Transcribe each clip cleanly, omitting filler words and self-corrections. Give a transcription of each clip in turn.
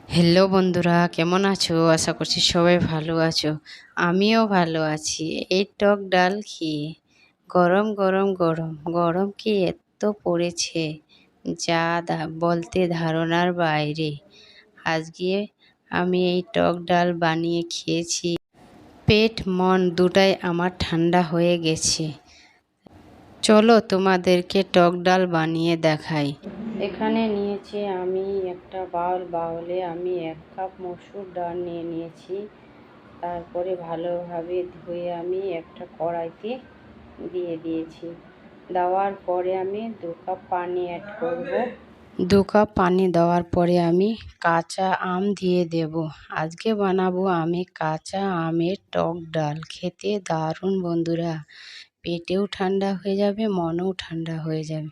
Hello বন্ধুরা, কেমন আছো? আশা করছি সবাই ভালো আছো। আমিও ভালো আছি। এই টক ডাল খেয়ে গরম গরম গরম গরম কি এত পড়েছে, যা বলতে ধারণার বাইরে। আজকে আমি এই টক ডাল বানিয়ে খেয়েছি, পেট মন দুটাই আমার ঠান্ডা হয়ে গেছে। চলো তোমাদেরকে টক ডাল বানিয়ে দেখাই। এখানে নিয়েছি আমি একটা বাউলে আমি 1 কাপ মসুর ডাল নিয়ে নিয়েছি। তারপরে ভালোভাবে ধুয়ে আমি একটা কড়াইতে দিয়ে দিয়েছি। দেওয়ার পরে আমি 2 কাপ পানি অ্যাড করব। 2 কাপ পানি দেওয়ার পরে আমি কাঁচা আম দিয়ে দেব। আজকে বানাবো আমি কাঁচা আমের টক ডাল। খেতে দারুণ বন্ধুরা, পেটেও ঠান্ডা হয়ে যাবে, মনও ঠান্ডা হয়ে যাবে।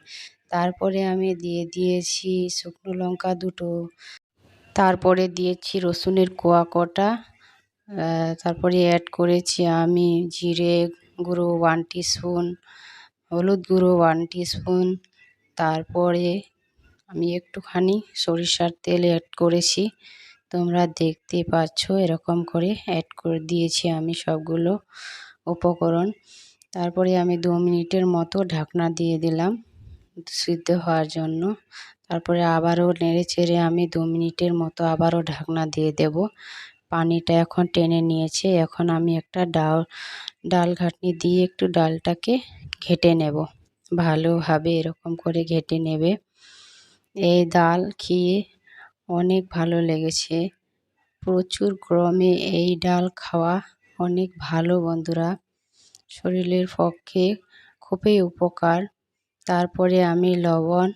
তারপরে আমি দিয়ে দিয়েছি শুকনো লঙ্কা 2টো, তারপরে দিয়েছি রসুনের কোয়া কটা, তারপরে অ্যাড করেছি আমি জিরে গুঁড়ো 1 টিস্পুন, হলুদ গুঁড়ো 1 টিস্পুন, তারপরে আমি একটুখানি সরিষার তেল অ্যাড করেছি। তোমরা দেখতে পাচ্ছ এরকম করে অ্যাড করে দিয়েছি আমি সবগুলো উপকরণ। তারপরে আমি 2 মিনিটের মতো ঢাকনা দিয়ে দিলাম সিদ্ধ হওয়ার জন্য। তারপরে আবারও নেড়ে চেড়ে আমি 2 মিনিটের মতো আবারও ঢাকনা দিয়ে দেব। পানিটা এখন টেনে নিয়েছে। এখন আমি একটা ডাল ঘাঁটনি দিয়ে একটু ডালটাকে ঘেঁটে নেব। ভালোভাবে এরকম করে ঘেঁটে নেবে। এই ডাল খেয়ে অনেক ভালো লেগেছে। প্রচুর গরমে এই ডাল খাওয়া অনেক ভালো বন্ধুরা, শরীরের পক্ষে খুবই উপকার। তারপরে আমি লবণ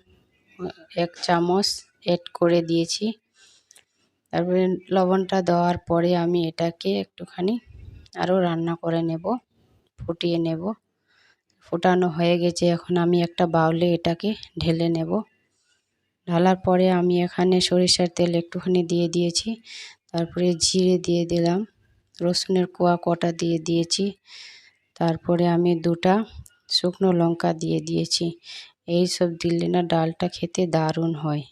1 চামচ অ্যাড করে দিয়েছি। তারপরে লবণটা দেওয়ার পরে আমি এটাকে একটুখানি আরও রান্না করে নেব, ফুটিয়ে নেব। ফোটানো হয়ে গেছে, এখন আমি একটা বাউলে এটাকে ঢেলে নেব। ঢালার পরে আমি এখানে সরিষার তেল একটুখানি দিয়ে দিয়েছি। তারপরে জিরে দিয়ে দিলাম, রসুনের কোয়া কটা দিয়ে দিয়েছি। তারপরে আমি 2টা শুকনো লঙ্কা দিয়ে দিয়েছি। এই সব দিলে না ডালটা খেতে দারুণ হয়।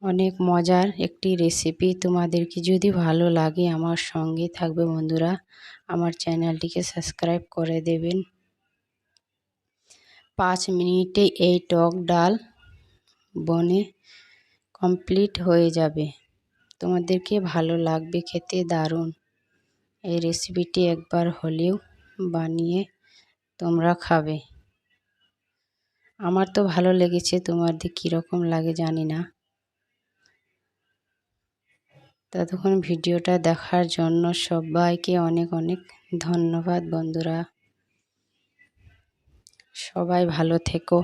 অনেক মজার একটি রেসিপি। তোমাদেরকে যদি ভালো লাগে আমার সঙ্গে থাকবে বন্ধুরা, আমার চ্যানেলটিকে সাবস্ক্রাইব করে দেবেন। 5 মিনিটে এই টক ডাল বনে কমপ্লিট হয়ে যাবে। তোমাদেরকে ভালো লাগবে, খেতে দারুণ। এই রেসিপিটি একবার হলেও বানিয়ে তোমরা খাবে। আমার তো ভালো লেগেছে, তোমাদের কীরকম লাগে জানি না। ততক্ষণ ভিডিওটা দেখার জন্য সবাইকে অনেক অনেক ধন্যবাদ বন্ধুরা। সবাই ভালো থেকো।